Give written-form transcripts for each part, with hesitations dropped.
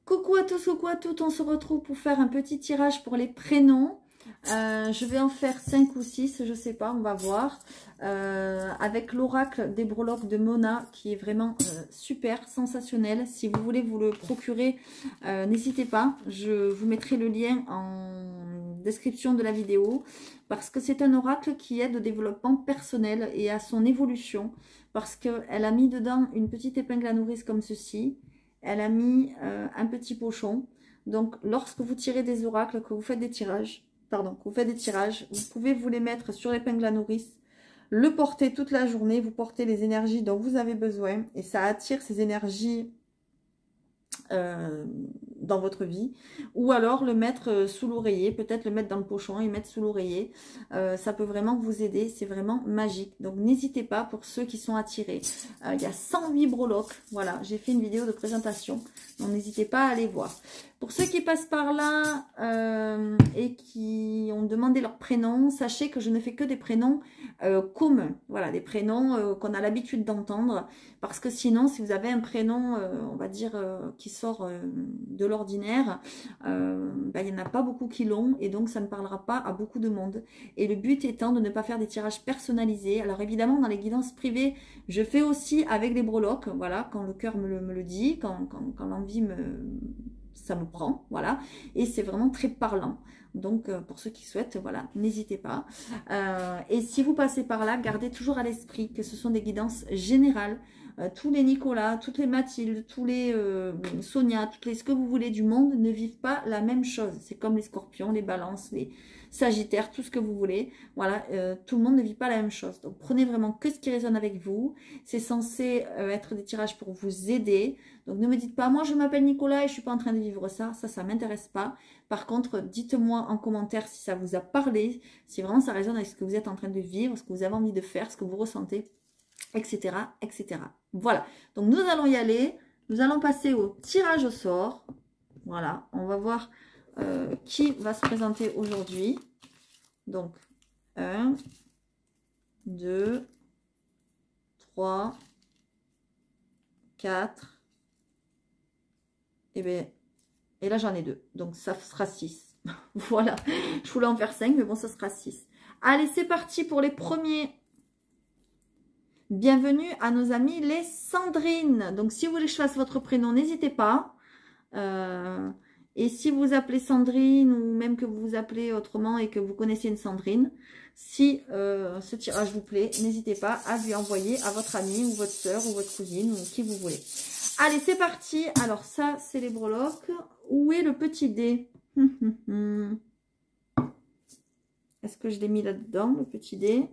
Coucou à tous, coucou à toutes, on se retrouve pour faire un petit tirage pour les prénoms. Je vais en faire 5 ou 6, je sais pas, on va voir. Avec l'oracle des breloques de Mona qui est vraiment super, sensationnel. Si vous voulez vous le procurer, n'hésitez pas. Je vous mettrai le lien en description de la vidéo parce que c'est un oracle qui aide au développement personnel et à son évolution parce qu'elle a mis dedans une petite épingle à nourrice comme ceci. Elle a mis un petit pochon. Donc, lorsque vous tirez des oracles, que vous faites des tirages, vous pouvez vous les mettre sur l'épingle à nourrice, le porter toute la journée, vous portez les énergies dont vous avez besoin et ça attire ces énergies dans votre vie, ou alors le mettre sous l'oreiller, peut-être le mettre dans le pochon et mettre sous l'oreiller. Ça peut vraiment vous aider, c'est vraiment magique. Donc n'hésitez pas pour ceux qui sont attirés. Il y a 108 breloques, voilà, j'ai fait une vidéo de présentation, donc n'hésitez pas à aller voir. Pour ceux qui passent par là et qui ont demandé leur prénom, sachez que je ne fais que des prénoms communs, voilà, des prénoms qu'on a l'habitude d'entendre, parce que sinon, si vous avez un prénom, on va dire, qui sort de l'ordinaire, il n'y en a pas beaucoup qui l'ont, et donc ça ne parlera pas à beaucoup de monde. Et le but étant de ne pas faire des tirages personnalisés. Alors évidemment, dans les guidances privées, je fais aussi avec les breloques, voilà, quand le cœur me le dit, quand l'envie ça me prend, voilà, et c'est vraiment très parlant. Donc, pour ceux qui souhaitent, voilà, n'hésitez pas. Et si vous passez par là, gardez toujours à l'esprit que ce sont des guidances générales. Tous les Nicolas, toutes les Mathilde, tous les Sonia, toutes les ce que vous voulez du monde ne vivent pas la même chose. C'est comme les Scorpions, les Balances, les Sagittaires, tout ce que vous voulez. Voilà, tout le monde ne vit pas la même chose. Donc, prenez vraiment que ce qui résonne avec vous. C'est censé être des tirages pour vous aider. Donc, ne me dites pas, moi, je m'appelle Nicolas et je suis pas en train de vivre ça. Ça m'intéresse pas. Par contre, dites-moi en commentaire si ça vous a parlé, si vraiment ça résonne avec ce que vous êtes en train de vivre, ce que vous avez envie de faire, ce que vous ressentez, etc., etc. Voilà. Donc, nous allons y aller. Nous allons passer au tirage au sort. Voilà. On va voir qui va se présenter aujourd'hui. Donc, 1, 2, 3, 4. Et là, j'en ai 2. Donc, ça sera 6. Voilà. Je voulais en faire 5, mais bon, ça sera 6. Allez, c'est parti pour les premiers. Bienvenue à nos amis les Sandrine. Donc, si vous voulez que je fasse votre prénom, n'hésitez pas. Et si vous appelez Sandrine ou même que vous vous appelez autrement et que vous connaissez une Sandrine, si ce tirage vous plaît, n'hésitez pas à lui envoyer à votre amie ou votre soeur ou votre cousine ou qui vous voulez. Allez, c'est parti. Alors ça, c'est les breloques. Où est le petit dé? Est-ce que je l'ai mis là-dedans, le petit dé?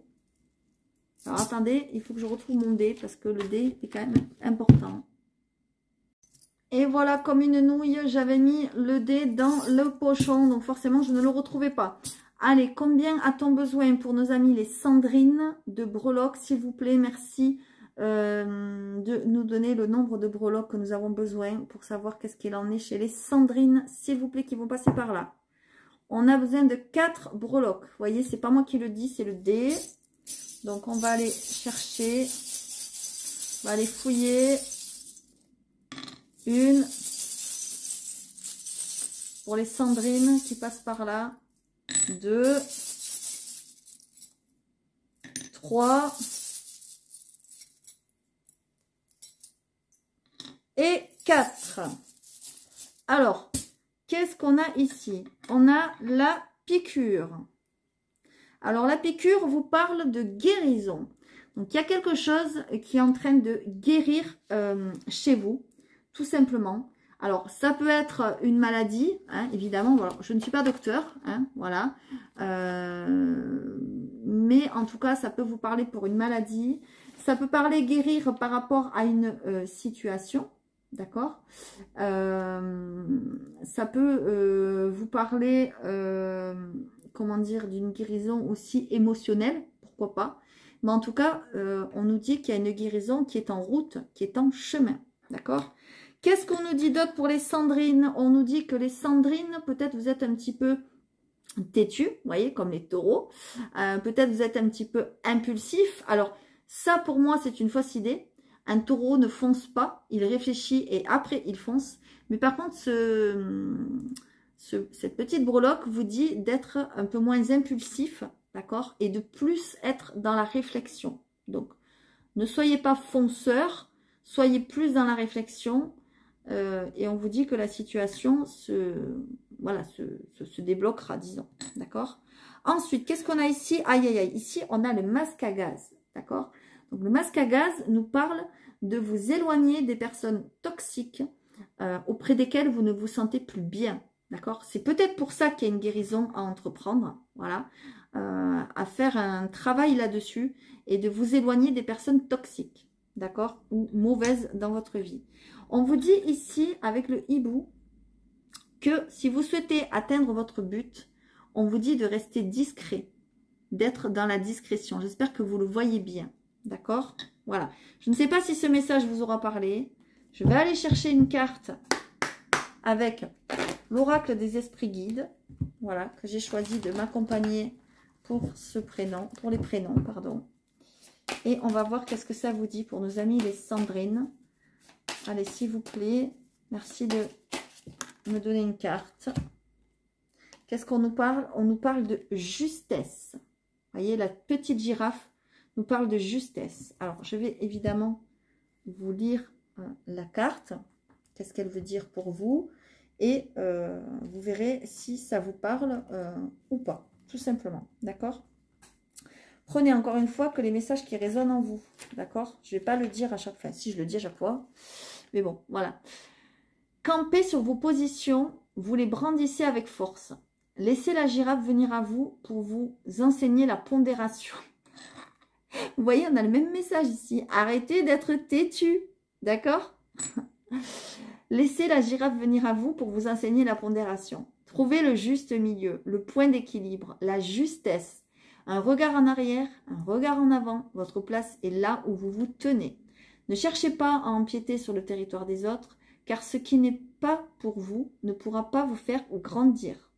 Alors attendez, il faut que je retrouve mon dé parce que le dé est quand même important. Et voilà, comme une nouille, j'avais mis le dé dans le pochon. Donc forcément, je ne le retrouvais pas. Allez, combien a-t-on besoin pour nos amis les Sandrine de breloques, s'il vous plaît? Merci de nous donner le nombre de breloques que nous avons besoin pour savoir qu'est-ce qu'il en est chez les Sandrine, s'il vous plaît, qui vont passer par là. On a besoin de 4 breloques. Vous voyez, c'est pas moi qui le dis, c'est le dé. Donc, on va aller chercher. On va aller fouiller. Une. Pour les Sandrine qui passent par là. 2. 3. Et 4. Alors, qu'est-ce qu'on a ici? On a la piqûre. Alors, la piqûre vous parle de guérison. Donc, il y a quelque chose qui est en train de guérir chez vous, tout simplement. Alors, ça peut être une maladie, hein, évidemment. Voilà. Je ne suis pas docteur, hein, voilà. Mais en tout cas, ça peut vous parler pour une maladie. Ça peut parler guérir par rapport à une situation. D'accord, ça peut vous parler, comment dire, d'une guérison aussi émotionnelle, pourquoi pas. Mais en tout cas, on nous dit qu'il y a une guérison qui est en route, qui est en chemin. D'accord. Qu'est-ce qu'on nous dit d'autre pour les Sandrines? On nous dit que les Sandrines, peut-être vous êtes un petit peu têtus, vous voyez, comme les taureaux. Peut-être vous êtes un petit peu impulsif. Alors, ça pour moi, c'est une fausse idée. Un taureau ne fonce pas, il réfléchit et après il fonce. Mais par contre, cette petite breloque vous dit d'être un peu moins impulsif, d'accord? Et de plus être dans la réflexion. Donc, ne soyez pas fonceur, soyez plus dans la réflexion. Et on vous dit que la situation se débloquera, disons. D'accord? Ensuite, qu'est-ce qu'on a ici? Aïe, aïe, aïe. Ici, on a le masque à gaz. D'accord? Donc, le masque à gaz nous parle de vous éloigner des personnes toxiques auprès desquelles vous ne vous sentez plus bien. D'accord? C'est peut-être pour ça qu'il y a une guérison à entreprendre. Voilà. À faire un travail là-dessus et de vous éloigner des personnes toxiques. D'accord? Ou mauvaises dans votre vie. On vous dit ici, avec le hibou, que si vous souhaitez atteindre votre but, on vous dit de rester discret, d'être dans la discrétion. J'espère que vous le voyez bien. D'accord? Voilà. Je ne sais pas si ce message vous aura parlé. Je vais aller chercher une carte avec l'oracle des esprits guides. Voilà, que j'ai choisi de m'accompagner pour les prénoms, pardon. Et on va voir qu'est-ce que ça vous dit pour nos amis les Sandrines. Allez, s'il vous plaît, merci de me donner une carte. Qu'est-ce qu'on nous parle? On nous parle de justesse. Vous voyez, la petite girafe nous parle de justesse. Alors, je vais évidemment vous lire la carte. Qu'est-ce qu'elle veut dire pour vous? Et vous verrez si ça vous parle ou pas, tout simplement. D'accord? Prenez encore une fois que les messages qui résonnent en vous. D'accord? Je ne vais pas le dire à chaque fois. Si, je le dis à chaque fois. Mais bon, voilà. Campez sur vos positions, vous les brandissez avec force. Laissez la girafe venir à vous pour vous enseigner la pondération. Vous voyez, on a le même message ici. Arrêtez d'être têtu. D'accord? Laissez la girafe venir à vous pour vous enseigner la pondération. Trouvez le juste milieu, le point d'équilibre, la justesse. Un regard en arrière, un regard en avant. Votre place est là où vous vous tenez. Ne cherchez pas à empiéter sur le territoire des autres, car ce qui n'est pas pour vous ne pourra pas vous faire grandir.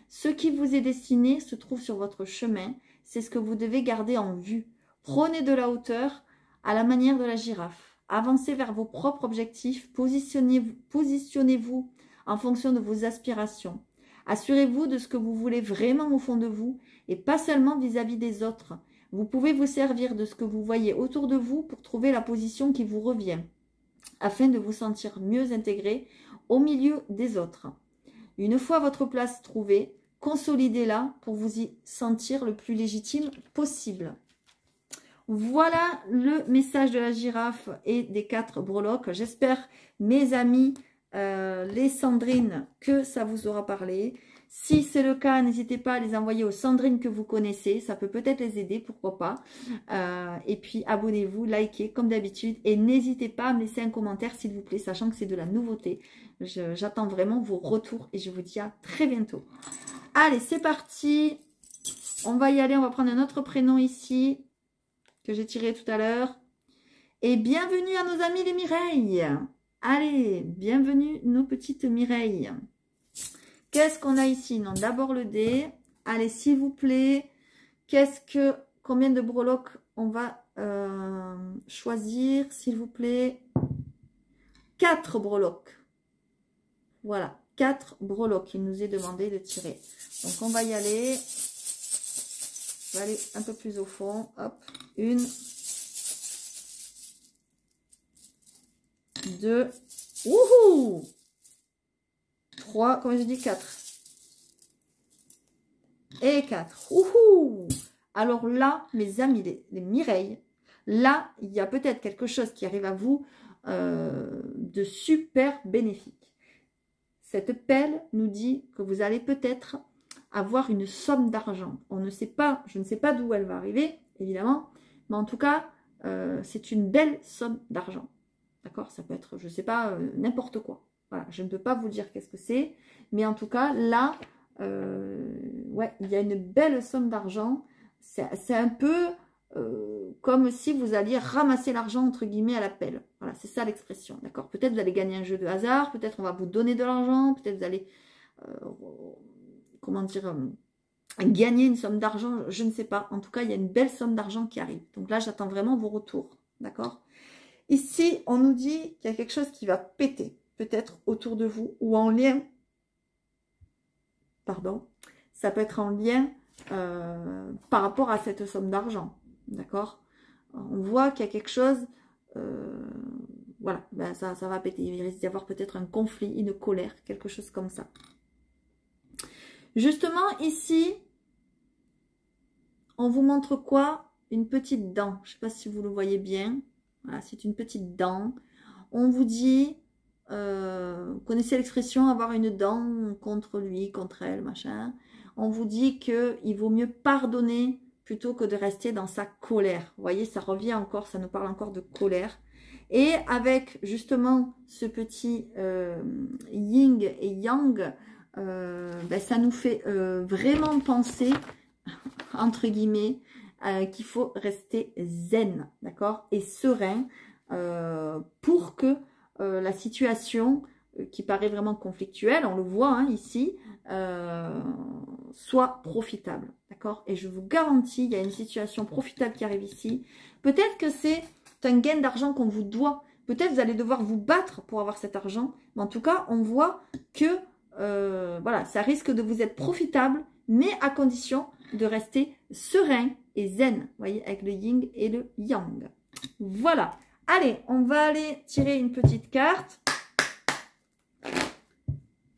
Ce qui vous est destiné se trouve sur votre chemin. C'est ce que vous devez garder en vue. Prenez de la hauteur à la manière de la girafe. Avancez vers vos propres objectifs. Positionnez-vous en fonction de vos aspirations. Assurez-vous de ce que vous voulez vraiment au fond de vous et pas seulement vis-à-vis des autres. Vous pouvez vous servir de ce que vous voyez autour de vous pour trouver la position qui vous revient, afin de vous sentir mieux intégré au milieu des autres. Une fois votre place trouvée, consolidez-la pour vous y sentir le plus légitime possible. Voilà le message de la girafe et des 4 breloques. J'espère, mes amis, les Sandrines, que ça vous aura parlé. Si c'est le cas, n'hésitez pas à les envoyer aux Sandrines que vous connaissez. Ça peut peut-être les aider, pourquoi pas. Et puis, abonnez-vous, likez comme d'habitude. Et n'hésitez pas à me laisser un commentaire, s'il vous plaît, sachant que c'est de la nouveauté. J'attends vraiment vos retours et je vous dis à très bientôt. Allez, c'est parti. On va y aller, on va prendre un autre prénom ici, que j'ai tiré tout à l'heure. Et bienvenue à nos amis les Mireilles. Allez, bienvenue nos petites Mireilles. Qu'est-ce qu'on a ici? Non, d'abord le dé. Allez, s'il vous plaît, combien de breloques on va choisir, s'il vous plaît? 4 breloques. Voilà, 4 breloques. Il nous est demandé de tirer. Donc, on va y aller. On va aller un peu plus au fond. Hop, 1, 2, wouhou! 3, comme je dis, 4. Et 4. Wouhou! Alors là, mes amis, les Mireilles, là, il y a peut-être quelque chose qui arrive à vous de super bénéfique. Cette pelle nous dit que vous allez peut-être avoir une somme d'argent. On ne sait pas, je ne sais pas d'où elle va arriver, évidemment, mais en tout cas, c'est une belle somme d'argent. D'accord? Ça peut être, je ne sais pas, n'importe quoi. Voilà, je ne peux pas vous dire qu'est-ce que c'est, mais en tout cas, là, ouais, il y a une belle somme d'argent. C'est un peu comme si vous alliez ramasser l'argent, entre guillemets, à la pelle. Voilà, c'est ça l'expression, d'accord? Peut-être vous allez gagner un jeu de hasard, peut-être on va vous donner de l'argent, peut-être vous allez, comment dire, gagner une somme d'argent, je ne sais pas. En tout cas, il y a une belle somme d'argent qui arrive. Donc là, j'attends vraiment vos retours, d'accord? Ici, on nous dit qu'il y a quelque chose qui va péter, peut-être autour de vous ou en lien. Pardon. Ça peut être en lien par rapport à cette somme d'argent. D'accord? On voit qu'il y a quelque chose, voilà, ben ça va péter. Il risque d'y avoir peut-être un conflit, une colère, quelque chose comme ça. Justement, ici, on vous montre quoi? Une petite dent. Je ne sais pas si vous le voyez bien. Voilà, c'est une petite dent. On vous dit, vous connaissez l'expression avoir une dent contre lui, contre elle, machin. On vous dit qu'il vaut mieux pardonner plutôt que de rester dans sa colère. Vous voyez, ça revient encore, ça nous parle encore de colère. Et avec justement ce petit yin et yang, ben, ça nous fait vraiment penser, entre guillemets, qu'il faut rester zen, d'accord, et serein pour que la situation qui paraît vraiment conflictuelle, on le voit hein, ici, soit profitable, d'accord. Et je vous garantis, il y a une situation profitable qui arrive ici. Peut-être que c'est un gain d'argent qu'on vous doit. Peut-être vous allez devoir vous battre pour avoir cet argent. Mais en tout cas, on voit que voilà, ça risque de vous être profitable, mais à condition de rester serein et zen. Vous voyez, avec le yin et le yang. Voilà. Allez, on va aller tirer une petite carte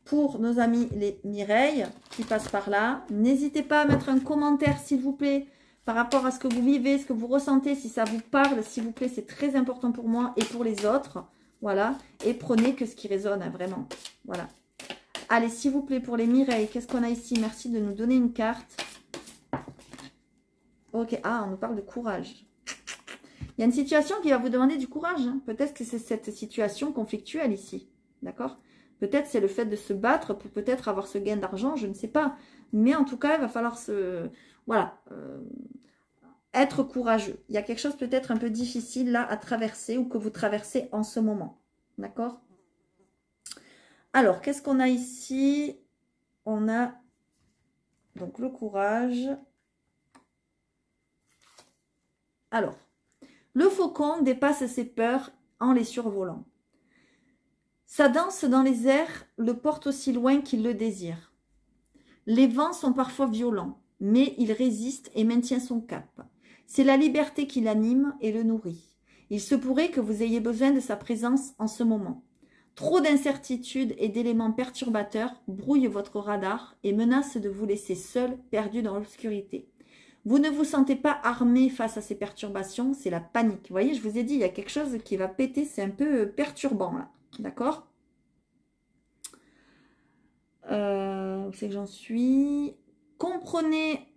pour nos amis les Mireilles qui passent par là. N'hésitez pas à mettre un commentaire, s'il vous plaît, par rapport à ce que vous vivez, ce que vous ressentez, si ça vous parle, s'il vous plaît, c'est très important pour moi et pour les autres. Voilà. Et prenez que ce qui résonne, hein, vraiment. Voilà. Allez, s'il vous plaît, pour les Mireilles, qu'est-ce qu'on a ici? Merci de nous donner une carte. Ok, ah, on nous parle de courage. Il y a une situation qui va vous demander du courage. Hein. Peut-être que c'est cette situation conflictuelle ici. D'accord? Peut-être c'est le fait de se battre pour peut-être avoir ce gain d'argent, je ne sais pas. Mais en tout cas, il va falloir voilà, être courageux. Il y a quelque chose peut-être un peu difficile là à traverser ou que vous traversez en ce moment. D'accord? Alors, qu'est-ce qu'on a ici? On a donc le courage. Alors, le faucon dépasse ses peurs en les survolant. Sa danse dans les airs le porte aussi loin qu'il le désire. Les vents sont parfois violents, mais il résiste et maintient son cap. C'est la liberté qui l'anime et le nourrit. Il se pourrait que vous ayez besoin de sa présence en ce moment. Trop d'incertitudes et d'éléments perturbateurs brouillent votre radar et menacent de vous laisser seul, perdu dans l'obscurité. Vous ne vous sentez pas armé face à ces perturbations, c'est la panique. Vous voyez, je vous ai dit, il y a quelque chose qui va péter, c'est un peu perturbant là. D'accord? Où c'est que j'en suis? Comprenez...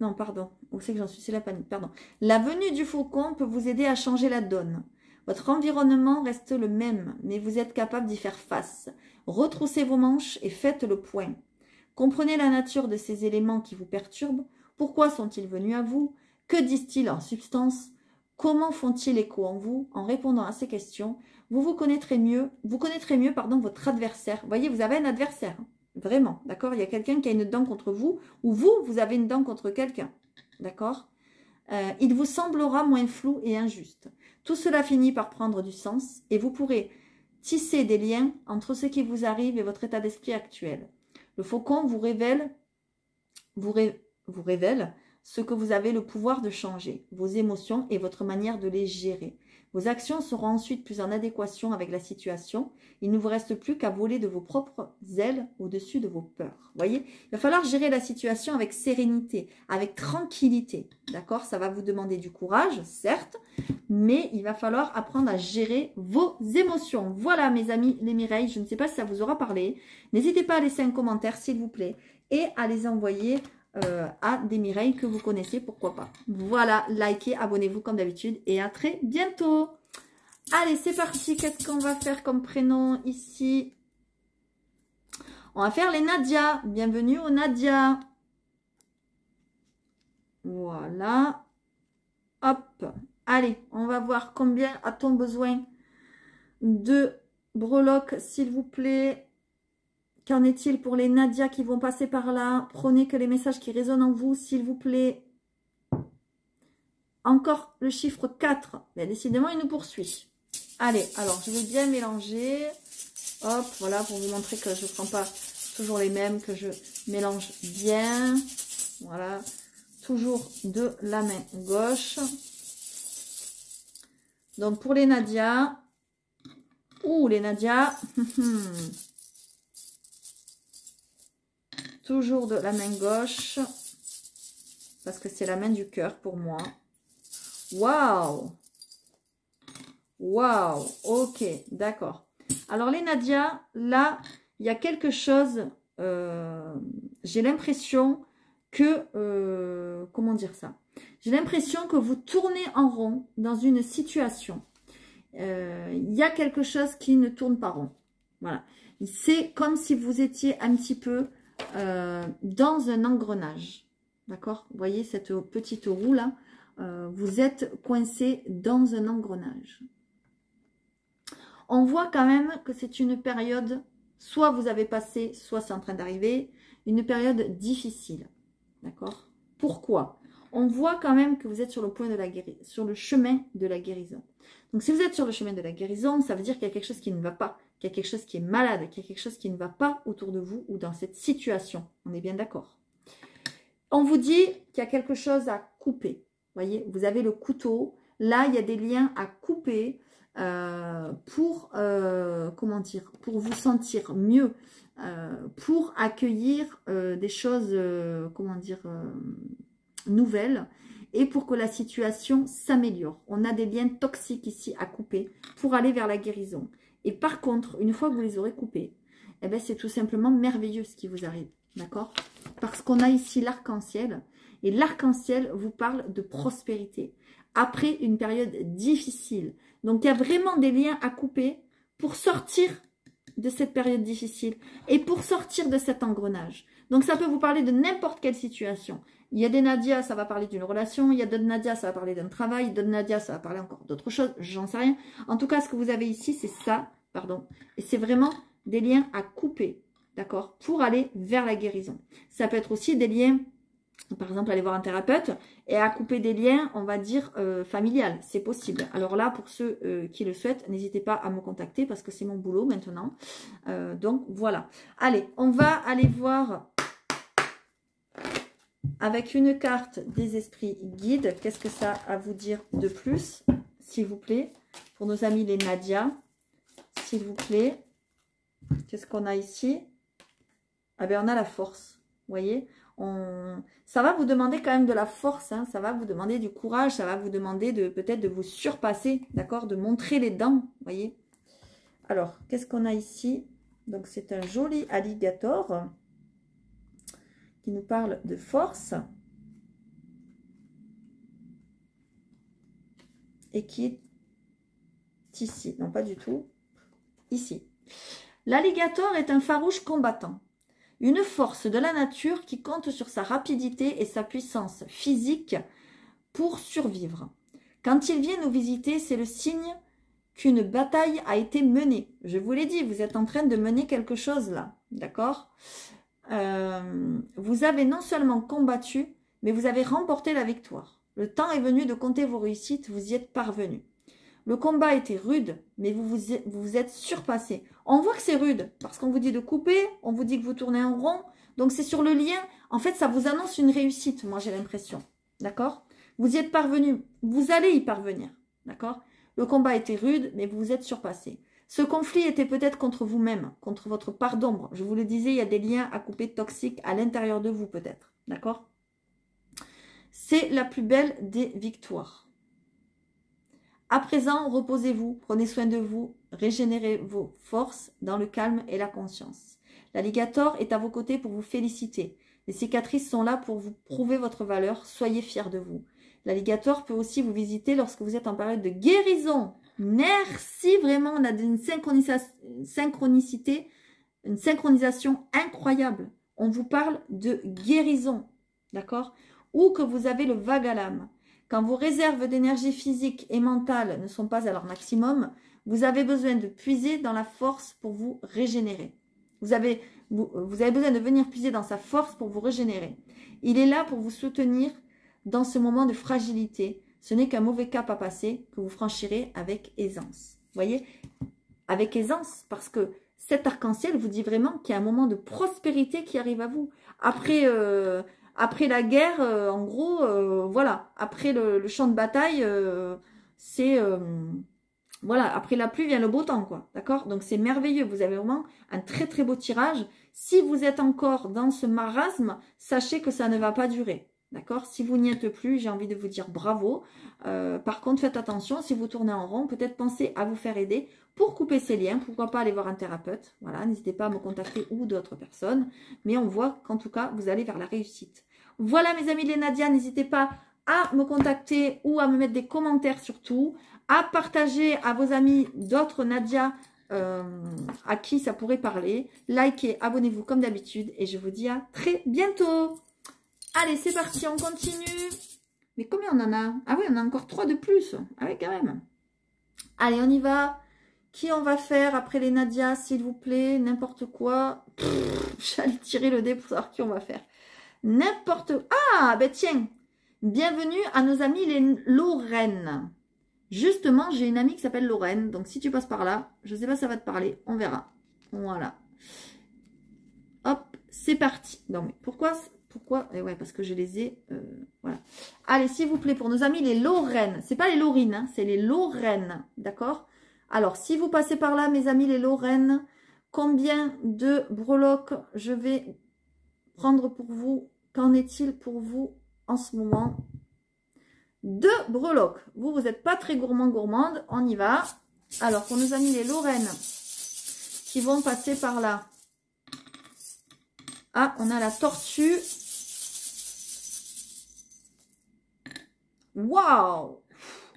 Non, pardon. Où c'est que j'en suis? C'est la panique, pardon. La venue du faucon peut vous aider à changer la donne. Votre environnement reste le même, mais vous êtes capable d'y faire face. Retroussez vos manches et faites le point. Comprenez la nature de ces éléments qui vous perturbent. Pourquoi sont-ils venus à vous? Que disent-ils en substance? Comment font-ils écho en vous? En répondant à ces questions, vous connaîtrez mieux votre adversaire. Vous voyez, vous avez un adversaire, hein, vraiment, d'accord? Il y a quelqu'un qui a une dent contre vous, ou vous avez une dent contre quelqu'un, d'accord? Il vous semblera moins flou et injuste. Tout cela finit par prendre du sens, et vous pourrez tisser des liens entre ce qui vous arrive et votre état d'esprit actuel. Le faucon vous révèle ce que vous avez le pouvoir de changer, vos émotions et votre manière de les gérer. Vos actions seront ensuite plus en adéquation avec la situation. Il ne vous reste plus qu'à voler de vos propres ailes au-dessus de vos peurs. Vous voyez, il va falloir gérer la situation avec sérénité, avec tranquillité. D'accord? Ça va vous demander du courage, certes, mais il va falloir apprendre à gérer vos émotions. Voilà, mes amis, les Mireilles, je ne sais pas si ça vous aura parlé. N'hésitez pas à laisser un commentaire, s'il vous plaît, et à les envoyer à des Mireilles que vous connaissez, pourquoi pas. Voilà, likez, abonnez-vous comme d'habitude et à très bientôt. Allez, c'est parti. Qu'est-ce qu'on va faire comme prénom ici? On va faire les Nadia. Bienvenue aux Nadia. Voilà. Hop. Allez, on va voir combien a-t-on besoin de breloques, s'il vous plaît. Qu'en est-il pour les Nadia qui vont passer par là? Prenez que les messages qui résonnent en vous, s'il vous plaît. Encore le chiffre 4. Mais décidément, il nous poursuit. Allez, alors je vais bien mélanger. Hop, voilà, pour vous montrer que je ne prends pas toujours les mêmes, que je mélange bien. Voilà, toujours de la main gauche. Donc pour les Nadia, les Nadia, toujours de la main gauche, parce que c'est la main du cœur pour moi. Waouh! Waouh! Ok, d'accord. Alors les Nadia, là, il y a quelque chose, j'ai l'impression que, comment dire ça? J'ai l'impression que vous tournez en rond dans une situation. Il y a quelque chose qui ne tourne pas rond. Voilà. C'est comme si vous étiez un petit peu dans un engrenage. D'accord? Vous voyez cette petite roue là? Vous êtes coincé dans un engrenage. On voit quand même que c'est une période, soit vous avez passé, soit c'est en train d'arriver, une période difficile. D'accord? Pourquoi? On voit quand même que vous êtes sur le point de la guérison, sur le chemin de la guérison. Donc si vous êtes sur le chemin de la guérison, ça veut dire qu'il y a quelque chose qui ne va pas, qu'il y a quelque chose qui est malade, qu'il y a quelque chose qui ne va pas autour de vous ou dans cette situation. On est bien d'accord? On vous dit qu'il y a quelque chose à couper. Vous voyez, vous avez le couteau. Là, il y a des liens à couper comment dire, pour vous sentir mieux, pour accueillir des choses, comment dire, nouvelles et pour que la situation s'améliore. On a des liens toxiques ici à couper pour aller vers la guérison. Et par contre, une fois que vous les aurez coupés, eh ben, c'est tout simplement merveilleux ce qui vous arrive. D'accord? Parce qu'on a ici l'arc-en-ciel. Et l'arc-en-ciel vous parle de prospérité. Après une période difficile. Donc, il y a vraiment des liens à couper pour sortir de cette période difficile. Et pour sortir de cet engrenage. Donc, ça peut vous parler de n'importe quelle situation. Il y a des Nadia, ça va parler d'une relation. Il y a d'autres Nadia, ça va parler d'un travail. D'autres Nadia, ça va parler encore d'autres choses. J'en sais rien. En tout cas, ce que vous avez ici, c'est ça. Pardon. Et c'est vraiment des liens à couper. D'accord? Pour aller vers la guérison. Ça peut être aussi des liens, par exemple, aller voir un thérapeute et à couper des liens, on va dire, familial. C'est possible. Alors là, pour ceux qui le souhaitent, n'hésitez pas à me contacter parce que c'est mon boulot maintenant. Donc, voilà. Allez, on va aller voir avec une carte des esprits guides. Qu'est-ce que ça a à vous dire de plus, s'il vous plaît, pour nos amis les Nadia, s'il vous plaît. Qu'est-ce qu'on a ici? Ah ben, on a la force, vous voyez, ça va vous demander quand même de la force, hein, ça va vous demander du courage, ça va vous demander peut-être de vous surpasser, d'accord, de montrer les dents, vous voyez. Alors, qu'est-ce qu'on a ici? Donc, c'est un joli alligator qui nous parle de force et qui est ici, non pas du tout, ici. L'alligator est un farouche combattant. Une force de la nature qui compte sur sa rapidité et sa puissance physique pour survivre. Quand il vient nous visiter, c'est le signe qu'une bataille a été menée. Je vous l'ai dit, vous êtes en train de mener quelque chose là, d'accord? Vous avez non seulement combattu, mais vous avez remporté la victoire. Le temps est venu de compter vos réussites, vous y êtes parvenu. Le combat était rude, mais vous vous êtes surpassé. On voit que c'est rude, parce qu'on vous dit de couper, on vous dit que vous tournez en rond. Donc, c'est sur le lien. En fait, ça vous annonce une réussite, moi, j'ai l'impression. D'accord? Vous y êtes parvenu. Vous allez y parvenir. D'accord? Le combat était rude, mais vous vous êtes surpassé. Ce conflit était peut-être contre vous-même, contre votre part d'ombre. Je vous le disais, il y a des liens à couper toxiques à l'intérieur de vous, peut-être. D'accord? C'est la plus belle des victoires. À présent, reposez-vous, prenez soin de vous, régénérez vos forces dans le calme et la conscience. L'alligator est à vos côtés pour vous féliciter. Les cicatrices sont là pour vous prouver votre valeur, soyez fiers de vous. L'alligator peut aussi vous visiter lorsque vous êtes en période de guérison. Merci, vraiment, on a une synchronicité, une synchronisation incroyable. On vous parle de guérison, d'accord? Ou que vous avez le vague à l'âme. Quand vos réserves d'énergie physique et mentale ne sont pas à leur maximum, vous avez besoin de puiser dans la force pour vous régénérer. Vous avez besoin de venir puiser dans sa force pour vous régénérer. Il est là pour vous soutenir dans ce moment de fragilité. Ce n'est qu'un mauvais cap à passer que vous franchirez avec aisance. voyez, avec aisance, parce que cet arc-en-ciel vous dit vraiment qu'il y a un moment de prospérité qui arrive à vous. Après, après la guerre, en gros, voilà, après le champ de bataille, c'est... voilà, après la pluie vient le beau temps, quoi. D'accord? Donc, c'est merveilleux. Vous avez vraiment un très, très beau tirage. Si vous êtes encore dans ce marasme, sachez que ça ne va pas durer. D'accord? Si vous n'y êtes plus, j'ai envie de vous dire bravo. Par contre, faites attention. Si vous tournez en rond, peut-être pensez à vous faire aider pour couper ces liens. Pourquoi pas aller voir un thérapeute? Voilà, n'hésitez pas à me contacter ou d'autres personnes. Mais on voit qu'en tout cas, vous allez vers la réussite. Voilà, mes amis les Nadia, n'hésitez pas à me contacter ou à me mettre des commentaires surtout, à partager à vos amis d'autres Nadia à qui ça pourrait parler. Likez, abonnez-vous comme d'habitude et je vous dis à très bientôt. Allez, c'est parti, on continue. Mais combien on en a? Ah oui, on a encore 3 de plus. Ah oui, quand même. Allez, on y va. Qui on va faire après les Nadia, s'il vous plaît? N'importe quoi. J'allais tirer le dé pour savoir qui on va faire. N'importe... Ah, ben tiens. Bienvenue à nos amis les Lorraine. Justement, j'ai une amie qui s'appelle Lorraine. Donc, si tu passes par là, je ne sais pas si ça va te parler. On verra. Voilà. Hop, c'est parti. Non, mais pourquoi eh ouais, parce que je les ai... voilà. Allez, s'il vous plaît, pour nos amis les Lorraine. C'est pas les Lorines, hein, c'est les Lorraine. D'accord? Alors, si vous passez par là, mes amis les Lorraine, combien de breloques je vais prendre pour vous? Qu'en est-il pour vous en ce moment? 2 breloques. Vous n'êtes pas très gourmande. On y va. Alors, pour nos amis les Lorraine qui vont passer par là. Ah, on a la tortue. Waouh!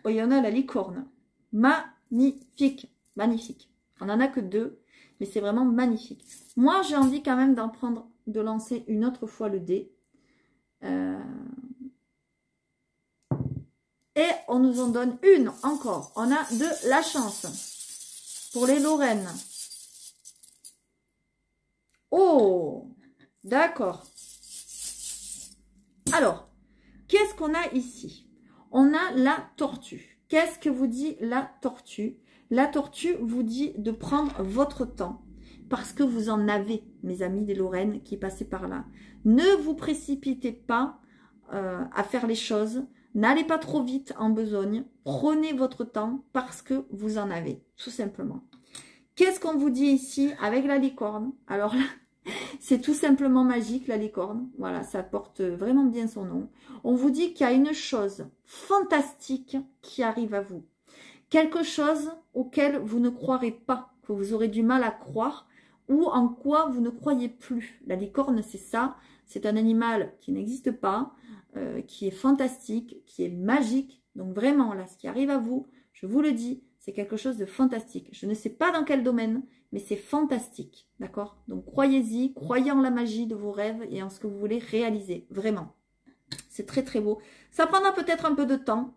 Oh, il y en a la licorne. Magnifique. Magnifique. On n'en a que 2, mais c'est vraiment magnifique. Moi, j'ai envie quand même de lancer une autre fois le dé. Et on nous en donne une encore. On a de la chance. Pour les Lorraine. Oh! D'accord. Alors, qu'est-ce qu'on a ici? On a la tortue. Qu'est-ce que vous dit la tortue? La tortue vous dit de prendre votre temps. Parce que vous en avez, mes amis des Lorraine qui passaient par là. Ne vous précipitez pas à faire les choses. N'allez pas trop vite en besogne. Prenez votre temps parce que vous en avez, tout simplement. Qu'est-ce qu'on vous dit ici avec la licorne? Alors là, c'est tout simplement magique, la licorne. Voilà, ça porte vraiment bien son nom. On vous dit qu'il y a une chose fantastique qui arrive à vous. Quelque chose auquel vous ne croirez pas, que vous aurez du mal à croire ou en quoi vous ne croyez plus. La licorne, c'est ça. C'est un animal qui n'existe pas, qui est fantastique, qui est magique. Donc vraiment, là, ce qui arrive à vous, je vous le dis, c'est quelque chose de fantastique. Je ne sais pas dans quel domaine, mais c'est fantastique. D'accord? Donc croyez-y, croyez en la magie de vos rêves et en ce que vous voulez réaliser. Vraiment. C'est très très beau. Ça prendra peut-être un peu de temps,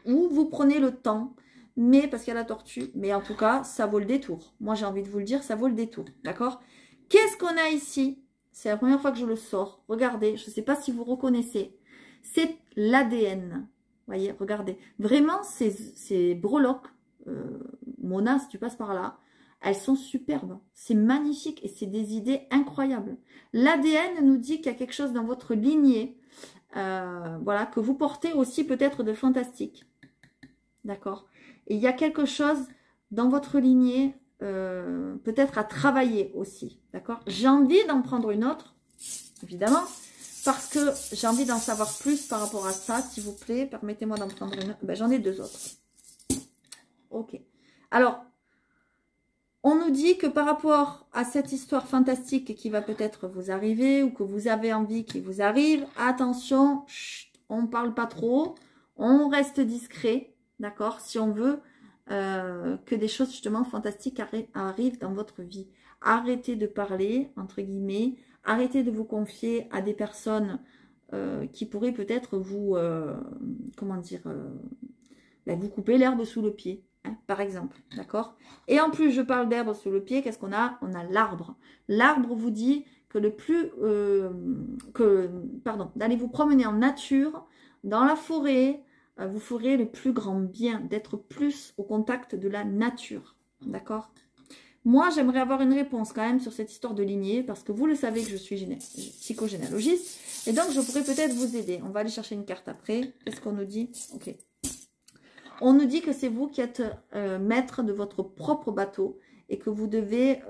ou vous prenez le temps, mais parce qu'il y a la tortue. Mais en tout cas, ça vaut le détour. Moi, j'ai envie de vous le dire, ça vaut le détour. D'accord? Qu'est-ce qu'on a ici? C'est la première fois que je le sors. Regardez, je ne sais pas si vous reconnaissez. C'est l'ADN. Voyez, regardez. Vraiment, ces breloques, Mona, si tu passes par là, elles sont superbes. C'est magnifique et c'est des idées incroyables. L'ADN nous dit qu'il y a quelque chose dans votre lignée, voilà, que vous portez aussi peut-être de fantastique. D'accord? Et il y a quelque chose dans votre lignée, peut-être à travailler aussi. D'accord? J'ai envie d'en prendre une autre, évidemment, parce que j'ai envie d'en savoir plus par rapport à ça, s'il vous plaît. Permettez-moi d'en prendre une autre. Ben, j'en ai 2 autres. Ok. Alors, on nous dit que par rapport à cette histoire fantastique qui va peut-être vous arriver ou que vous avez envie qu'il vous arrive, attention, chut, on ne parle pas trop, on reste discret, d'accord, si on veut que des choses justement fantastiques arrivent dans votre vie. Arrêtez de parler, entre guillemets, arrêtez de vous confier à des personnes qui pourraient peut-être vous, comment dire, ben, vous couper l'herbe sous le pied. Par exemple, d'accord? Et en plus, je parle d'herbe sous le pied, qu'est-ce qu'on a? On a l'arbre. L'arbre vous dit que pardon, d'aller vous promener en nature, dans la forêt, vous ferez le plus grand bien d'être plus au contact de la nature. D'accord? Moi, j'aimerais avoir une réponse quand même sur cette histoire de lignée, parce que vous le savez que je suis psychogénéalogiste, et donc je pourrais peut-être vous aider. On va aller chercher une carte après. Qu'est-ce qu'on nous dit? Ok. On nous dit que c'est vous qui êtes maître de votre propre bateau, et que vous devez,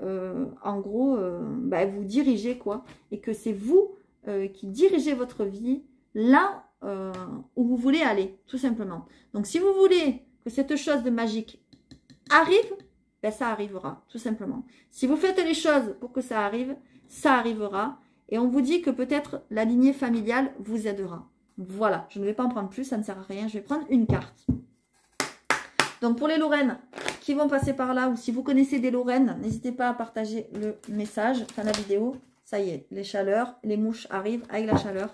en gros, vous diriger, quoi. Et que c'est vous qui dirigez votre vie là où vous voulez aller, tout simplement. Donc, si vous voulez que cette chose de magique arrive, ça arrivera, tout simplement. Si vous faites les choses pour que ça arrive, ça arrivera. Et on vous dit que peut-être la lignée familiale vous aidera. Voilà, je ne vais pas en prendre plus, ça ne sert à rien. Je vais prendre une carte. Donc pour les Lorraines qui vont passer par là, ou si vous connaissez des Lorraines, n'hésitez pas à partager le message, enfin la vidéo. Ça y est, les chaleurs, les mouches arrivent avec la chaleur.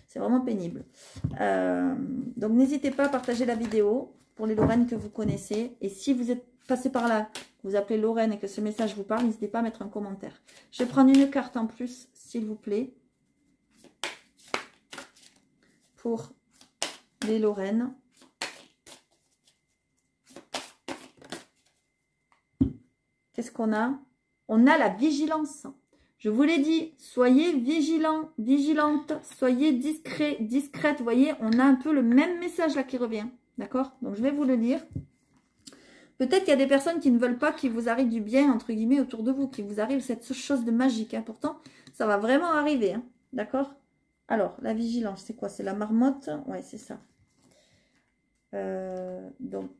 C'est vraiment pénible. Donc n'hésitez pas à partager la vidéo pour les Lorraines que vous connaissez. Et si vous êtes passé par là, vous appelez Lorraine et que ce message vous parle, n'hésitez pas à mettre un commentaire. Je vais prendre une carte en plus, s'il vous plaît, pour les Lorraines. Qu'est-ce qu'on a? On a la vigilance. Je vous l'ai dit, soyez vigilants, vigilantes, soyez discrets, discrètes. Vous voyez, on a un peu le même message là qui revient. D'accord? Donc, je vais vous le lire. Peut-être qu'il y a des personnes qui ne veulent pas qu'il vous arrive du bien, entre guillemets, autour de vous, qu'il vous arrive cette chose de magique. Hein. Pourtant, ça va vraiment arriver. Hein. D'accord? Alors, la vigilance, c'est quoi? C'est la marmotte? Ouais, c'est ça. Donc...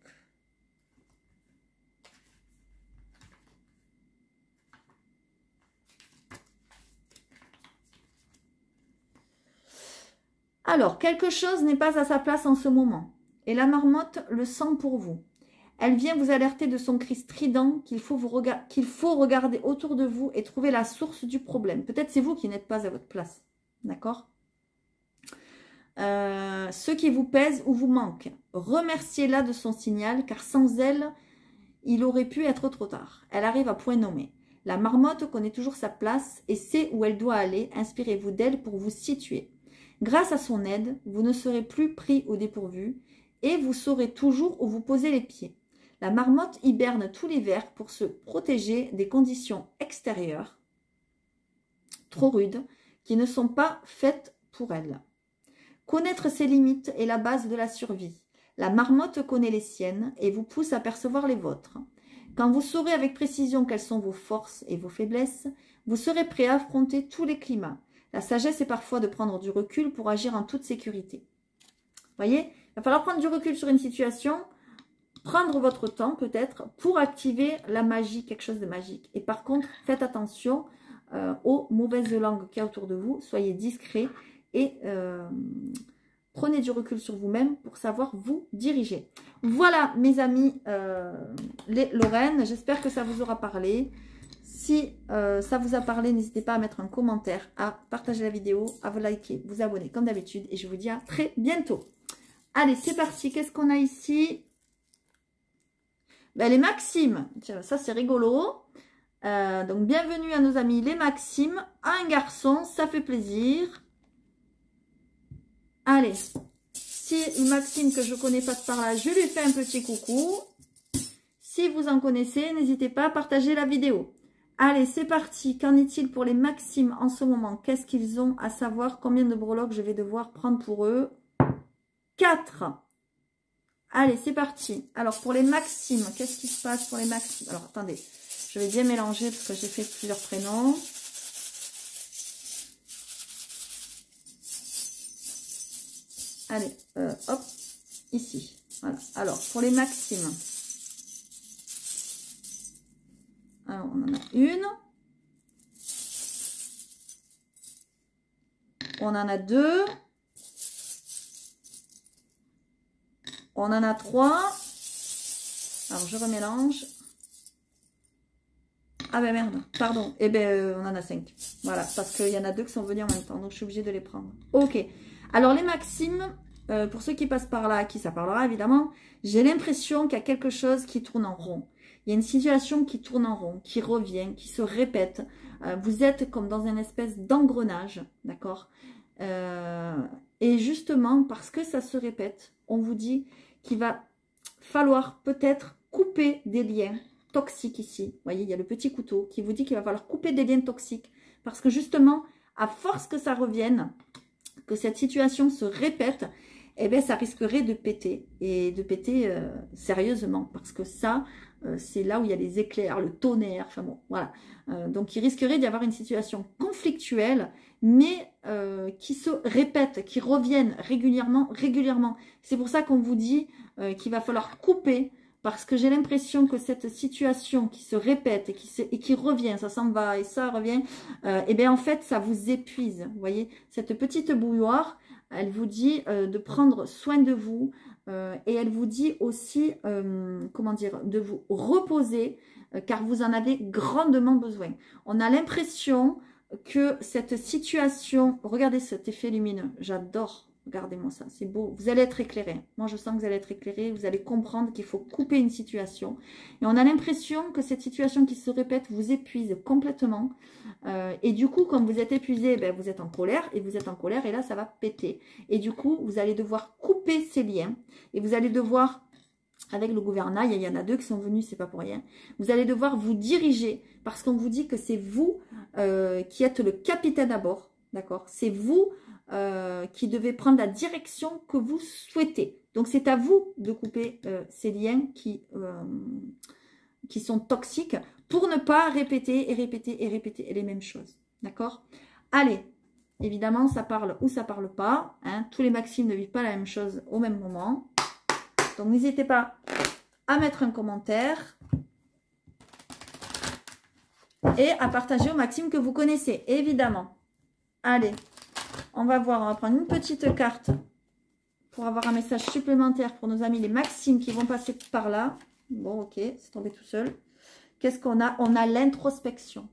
Alors, quelque chose n'est pas à sa place en ce moment. Et la marmotte le sent pour vous. Elle vient vous alerter de son cri strident qu'il faut regarder autour de vous et trouver la source du problème. Peut-être c'est vous qui n'êtes pas à votre place. D'accord? Ce qui vous pèse ou vous manque. Remerciez-la de son signal, car sans elle, il aurait pu être trop tard. Elle arrive à point nommé. La marmotte connaît toujours sa place et sait où elle doit aller. Inspirez-vous d'elle pour vous situer. Grâce à son aide, vous ne serez plus pris au dépourvu et vous saurez toujours où vous posez les pieds. La marmotte hiberne tout l'hiver pour se protéger des conditions extérieures trop rudes qui ne sont pas faites pour elle. Connaître ses limites est la base de la survie. La marmotte connaît les siennes et vous pousse à percevoir les vôtres. Quand vous saurez avec précision quelles sont vos forces et vos faiblesses, vous serez prêt à affronter tous les climats. La sagesse est parfois de prendre du recul pour agir en toute sécurité. Vous voyez, il va falloir prendre du recul sur une situation, prendre votre temps peut-être pour activer la magie, quelque chose de magique. Et par contre, faites attention aux mauvaises langues qu'il y a autour de vous. Soyez discrets et prenez du recul sur vous-même pour savoir vous diriger. Voilà mes amis, les Lorraines, j'espère que ça vous aura parlé. Si ça vous a parlé, n'hésitez pas à mettre un commentaire, à partager la vidéo, à vous liker, vous abonner comme d'habitude. Et je vous dis à très bientôt. Allez, c'est parti. Qu'est-ce qu'on a ici? Ben, les Maximes. Tiens, ça, c'est rigolo. Donc, bienvenue à nos amis les Maximes. Un garçon, ça fait plaisir. Allez. Si une Maxime que je connais passe par là, je lui fais un petit coucou. Si vous en connaissez, n'hésitez pas à partager la vidéo. Allez, c'est parti. Qu'en est-il pour les Maximes en ce moment? Qu'est-ce qu'ils ont à savoir? Combien de breloques je vais devoir prendre pour eux? 4. Allez, c'est parti. Alors, pour les Maximes, qu'est-ce qui se passe pour les Maximes? Alors, attendez. Je vais bien mélanger parce que j'ai fait plusieurs prénoms. Allez, hop, ici. Voilà. Alors, pour les Maximes. Alors, on en a une. On en a 2. On en a 3. Alors, je remélange. Ah ben merde, pardon. Eh ben, on en a 5. Voilà, parce qu'il y en a 2 qui sont venus en même temps. Donc, je suis obligée de les prendre. Ok. Alors, les Maximes, pour ceux qui passent par là, à qui ça parlera évidemment, j'ai l'impression qu'il y a quelque chose qui tourne en rond. Il y a une situation qui tourne en rond, qui revient, qui se répète. Vous êtes comme dans une espèce d'engrenage, d'accord? Et justement, parce que ça se répète, on vous dit qu'il va falloir peut-être couper des liens toxiques ici. Vous voyez, il y a le petit couteau qui vous dit qu'il va falloir couper des liens toxiques. Parce que justement, à force que ça revienne, que cette situation se répète, eh bien, ça risquerait de péter. Et de péter sérieusement. Parce que ça, c'est là où il y a les éclairs, le tonnerre. Enfin bon, voilà. Donc, il risquerait d'y avoir une situation conflictuelle, mais qui se répète, qui reviennent régulièrement. C'est pour ça qu'on vous dit qu'il va falloir couper. Parce que j'ai l'impression que cette situation qui se répète et qui revient, ça s'en va et ça revient, et bien en fait, ça vous épuise. Vous voyez, cette petite bouilloire, elle vous dit de prendre soin de vous et elle vous dit aussi, comment dire, de vous reposer car vous en avez grandement besoin. On a l'impression que cette situation, regardez cet effet lumineux, j'adore. Regardez-moi ça, c'est beau. Vous allez être éclairé. Moi, je sens que vous allez être éclairé. Vous allez comprendre qu'il faut couper une situation. Et on a l'impression que cette situation qui se répète vous épuise complètement. Et du coup, quand vous êtes épuisé, ben, vous êtes en colère. Et vous êtes en colère et là, ça va péter. Et du coup, vous allez devoir couper ces liens. Et vous allez devoir, avec le gouvernail, il y en a 2 qui sont venus, c'est pas pour rien. Vous allez devoir vous diriger parce qu'on vous dit que c'est vous qui êtes le capitaine à bord. D'accord? C'est vous qui devez prendre la direction que vous souhaitez. Donc, c'est à vous de couper ces liens qui sont toxiques pour ne pas répéter et répéter et répéter les mêmes choses. D'accord? Allez, évidemment, ça parle ou ça parle pas. Hein. Tous les maximes ne vivent pas la même chose au même moment. Donc, n'hésitez pas à mettre un commentaire et à partager aux maximes que vous connaissez, évidemment. Allez. On va voir, on va prendre une petite carte pour avoir un message supplémentaire pour nos amis les maximes qui vont passer par là. Bon, ok, c'est tombé tout seul. Qu'est-ce qu'on a? On a l'introspection.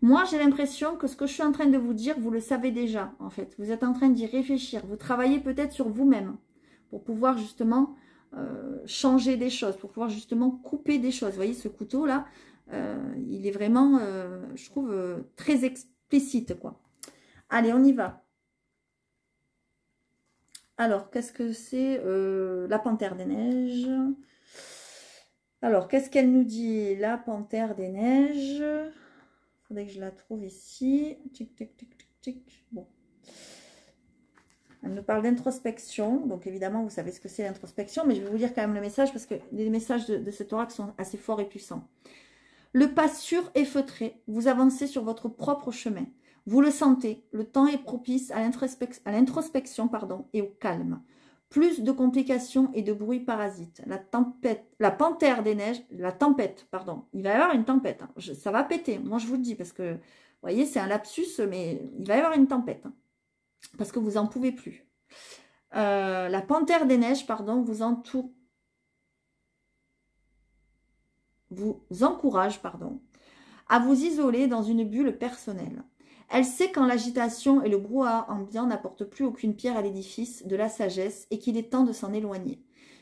Moi, j'ai l'impression que ce que je suis en train de vous dire, vous le savez déjà, en fait. Vous êtes en train d'y réfléchir. Vous travaillez peut-être sur vous-même pour pouvoir justement changer des choses, pour pouvoir justement couper des choses. Vous voyez, ce couteau-là, il est vraiment, je trouve, très explicite, quoi. Allez, on y va. Alors, qu'est-ce que c'est la panthère des neiges? Alors, qu'est-ce qu'elle nous dit? La panthère des neiges. Il faudrait que je la trouve ici. Tic, tic, tic, tic, tic. Bon. Elle nous parle d'introspection. Donc, évidemment, vous savez ce que c'est l'introspection. Mais je vais vous lire quand même le message parce que les messages de cet oracle sont assez forts et puissants. Le pas sûr et feutré. Vous avancez sur votre propre chemin. Vous le sentez, le temps est propice à l'introspection et au calme. Plus de complications et de bruit parasites. La panthère des neiges, la tempête, pardon. Il va y avoir une tempête. Hein. Ça va péter, moi je vous le dis, parce que, vous voyez, c'est un lapsus, mais il va y avoir une tempête. Hein, parce que vous n'en pouvez plus. La panthère des neiges, pardon, vous encourage, à vous isoler dans une bulle personnelle. Elle sait quand l'agitation et le brouhaha ambiant n'apportent plus aucune pierre à l'édifice de la sagesse et qu'il est temps de s'en éloigner.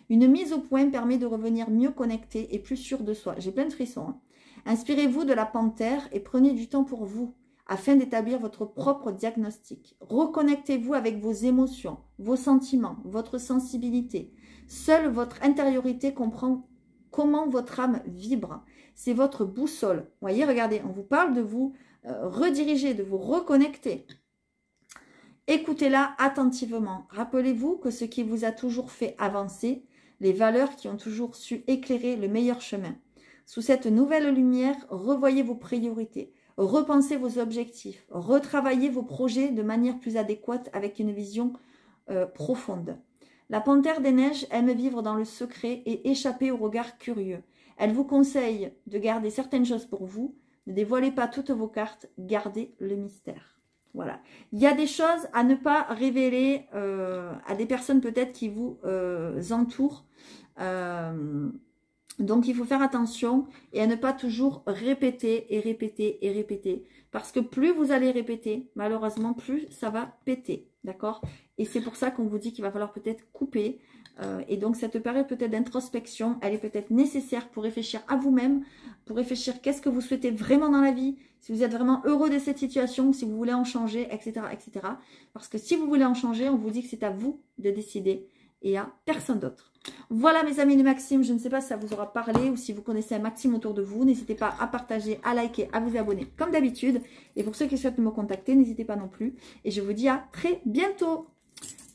Une mise au point permet de revenir mieux connecté et plus sûr de soi. J'ai plein de frissons. Hein. Inspirez-vous de la panthère et prenez du temps pour vous afin d'établir votre propre diagnostic. Reconnectez-vous avec vos émotions, vos sentiments, votre sensibilité. Seule votre intériorité comprend comment votre âme vibre. C'est votre boussole. Vous voyez, regardez, on vous parle de vous rediriger, de vous reconnecter. Écoutez-la attentivement. Rappelez-vous que ce qui vous a toujours fait avancer, les valeurs qui ont toujours su éclairer le meilleur chemin. Sous cette nouvelle lumière, revoyez vos priorités, repensez vos objectifs, retravaillez vos projets de manière plus adéquate avec une vision profonde. La panthère des neiges aime vivre dans le secret et échapper aux regards curieux. Elle vous conseille de garder certaines choses pour vous. Ne dévoilez pas toutes vos cartes, gardez le mystère. Voilà. Il y a des choses à ne pas révéler à des personnes peut-être qui vous entourent. Donc, il faut faire attention et à ne pas toujours répéter et répéter et répéter. Parce que plus vous allez répéter, malheureusement, plus ça va péter. D'accord? Et c'est pour ça qu'on vous dit qu'il va falloir peut-être couper. Et donc, cette période peut-être d'introspection, elle est peut-être nécessaire pour réfléchir à vous-même, pour réfléchir qu'est-ce que vous souhaitez vraiment dans la vie, si vous êtes vraiment heureux de cette situation, si vous voulez en changer, etc., etc. Parce que si vous voulez en changer, on vous dit que c'est à vous de décider et à personne d'autre. Voilà mes amis de Maxime, je ne sais pas si ça vous aura parlé ou si vous connaissez un Maxime autour de vous. N'hésitez pas à partager, à liker, à vous abonner comme d'habitude. Et pour ceux qui souhaitent me contacter, n'hésitez pas non plus. Et je vous dis à très bientôt.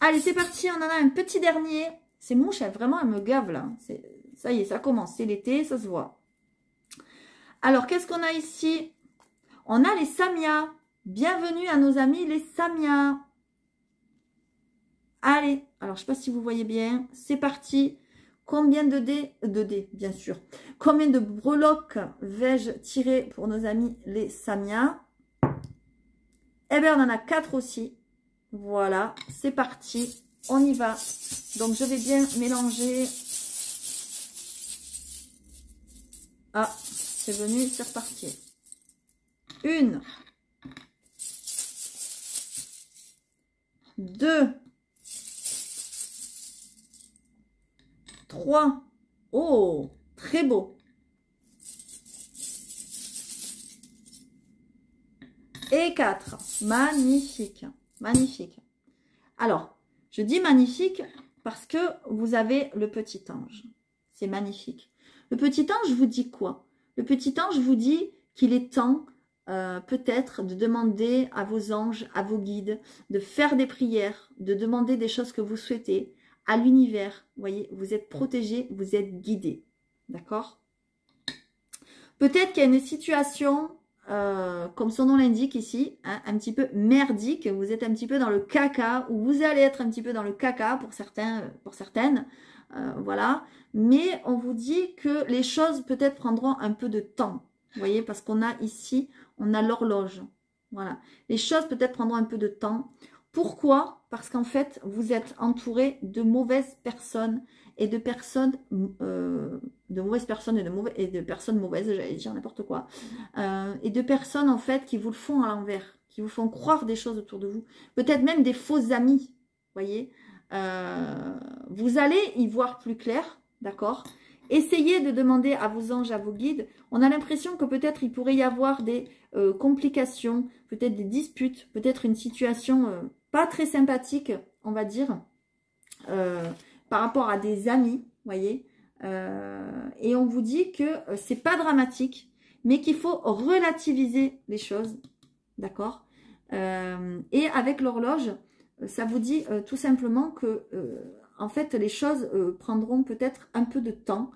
Allez, c'est parti, on en a un petit dernier. C'est mon chef, vraiment, elle me gave là. Ça y est, ça commence, c'est l'été, ça se voit. Alors, qu'est-ce qu'on a ici? On a les Samias. Bienvenue à nos amis les Samias. Allez, alors je ne sais pas si vous voyez bien, c'est parti. Combien de dés, bien sûr. Combien de breloques vais-je tirer pour nos amis les Samias? Eh bien, on en a 4 aussi. Voilà, c'est parti. On y va. Donc, je vais bien mélanger. Ah, c'est venu, c'est reparti. 1, 2, 3. Oh, très beau. Et 4. Magnifique. Magnifique. Alors, je dis magnifique parce que vous avez le petit ange. C'est magnifique. Le petit ange vous dit quoi? Le petit ange vous dit qu'il est temps peut-être de demander à vos anges, à vos guides, de faire des prières, de demander des choses que vous souhaitez à l'univers. Vous voyez, vous êtes protégé, vous êtes guidé. D'accord? Peut-être qu'il y a une situation, comme son nom l'indique ici, hein, un petit peu merdique. Vous êtes un petit peu dans le caca, ou vous allez être un petit peu dans le caca pour certains, pour certaines. Voilà. Mais on vous dit que les choses peut-être prendront un peu de temps. Vous voyez, parce qu'on a ici, on a l'horloge. Voilà. Les choses peut-être prendront un peu de temps. Pourquoi? Parce qu'en fait, vous êtes entouré de mauvaises personnes et de personnes, et de personnes mauvaises, j'allais dire n'importe quoi, et de personnes en fait qui vous le font à l'envers, qui vous font croire des choses autour de vous, peut-être même des faux amis, voyez. Vous allez y voir plus clair, d'accord? Essayez de demander à vos anges, à vos guides. On a l'impression que peut-être il pourrait y avoir des complications, peut-être des disputes, peut-être une situation pas très sympathique, on va dire, par rapport à des amis, voyez. Et on vous dit que c'est pas dramatique, mais qu'il faut relativiser les choses, d'accord. Et avec l'horloge, ça vous dit tout simplement que en fait les choses prendront peut-être un peu de temps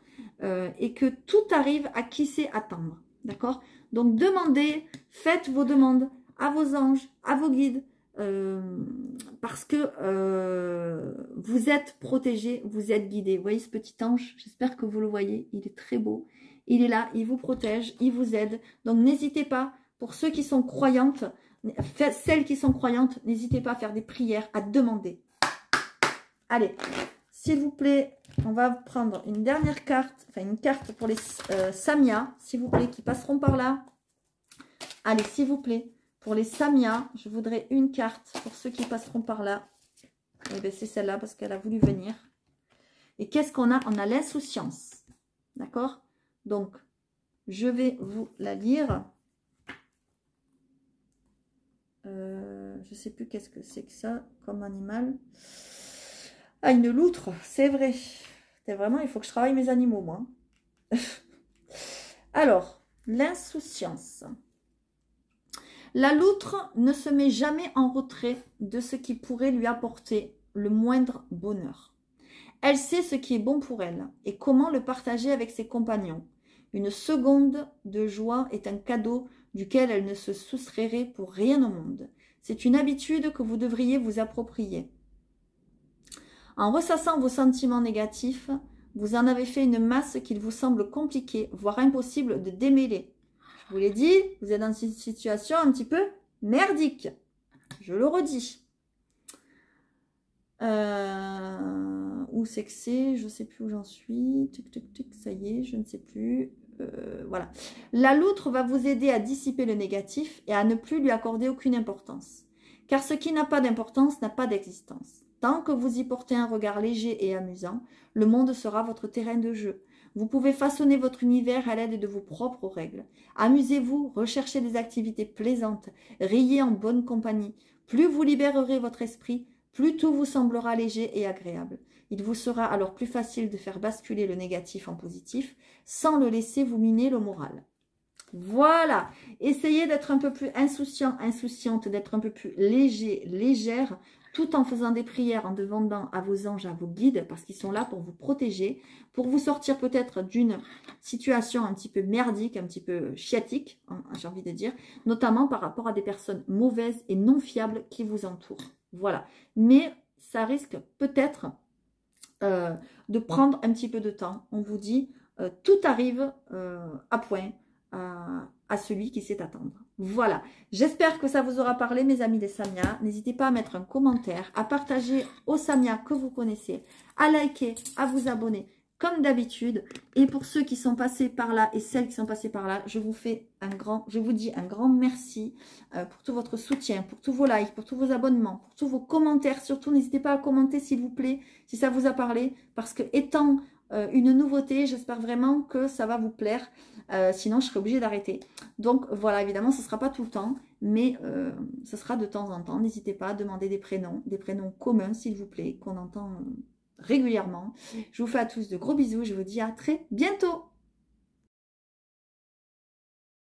et que tout arrive à qui sait attendre, d'accord. Donc demandez, faites vos demandes à vos anges, à vos guides, parce que vous êtes protégés, vous êtes guidés. Vous voyez ce petit ange, j'espère que vous le voyez, il est très beau, il est là, il vous protège, il vous aide. Donc n'hésitez pas, pour ceux qui sont croyantes, celles qui sont croyantes, n'hésitez pas à faire des prières, à demander. Allez, s'il vous plaît, on va prendre une dernière carte, enfin une carte pour les Samias, s'il vous plaît, qui passeront par là. Allez, s'il vous plaît. Pour les Samias, je voudrais une carte pour ceux qui passeront par là. Et bien, c'est celle-là parce qu'elle a voulu venir. Et qu'est-ce qu'on a? On a l'insouciance. D'accord? Donc, je vais vous la lire. Je ne sais plus qu'est-ce que c'est que ça comme animal. Ah, une loutre, c'est vrai. C'est vraiment, il faut que je travaille mes animaux, moi. Alors, l'insouciance. La loutre ne se met jamais en retrait de ce qui pourrait lui apporter le moindre bonheur. Elle sait ce qui est bon pour elle et comment le partager avec ses compagnons. Une seconde de joie est un cadeau duquel elle ne se soustrairait pour rien au monde. C'est une habitude que vous devriez vous approprier. En ressassant vos sentiments négatifs, vous en avez fait une masse qu'il vous semble compliqué, voire impossible de démêler. Je vous l'ai dit, vous êtes dans une situation un petit peu merdique. Je le redis. où c'est que c'est, je ne sais plus où j'en suis, tic, tic, tic, ça y est, je ne sais plus, voilà. La loutre va vous aider à dissiper le négatif et à ne plus lui accorder aucune importance. Car ce qui n'a pas d'importance n'a pas d'existence. Tant que vous y portez un regard léger et amusant, le monde sera votre terrain de jeu. Vous pouvez façonner votre univers à l'aide de vos propres règles. Amusez-vous, recherchez des activités plaisantes, riez en bonne compagnie. Plus vous libérerez votre esprit, plus tout vous semblera léger et agréable. Il vous sera alors plus facile de faire basculer le négatif en positif, sans le laisser vous miner le moral. Voilà, essayez d'être un peu plus insouciant, insouciante, d'être un peu plus léger, légère, tout en faisant des prières, en demandant à vos anges, à vos guides, parce qu'ils sont là pour vous protéger, pour vous sortir peut-être d'une situation un petit peu merdique, un petit peu chiatique, hein, j'ai envie de dire, notamment par rapport à des personnes mauvaises et non fiables qui vous entourent. Voilà, mais ça risque peut-être de prendre un petit peu de temps. On vous dit, tout arrive à point à celui qui sait attendre. Voilà, j'espère que ça vous aura parlé, mes amis des Samias. N'hésitez pas à mettre un commentaire, à partager aux Samias que vous connaissez, à liker, à vous abonner, comme d'habitude. Et pour ceux qui sont passés par là et celles qui sont passées par là, je vous dis un grand merci pour tout votre soutien, pour tous vos likes, pour tous vos abonnements, pour tous vos commentaires. Surtout, n'hésitez pas à commenter, s'il vous plaît, si ça vous a parlé, parce que étant une nouveauté, j'espère vraiment que ça va vous plaire. Sinon, je serai obligée d'arrêter. Donc, voilà, évidemment, ce ne sera pas tout le temps, mais ce sera de temps en temps. N'hésitez pas à demander des prénoms communs, s'il vous plaît, qu'on entend régulièrement. Je vous fais à tous de gros bisous. Je vous dis à très bientôt.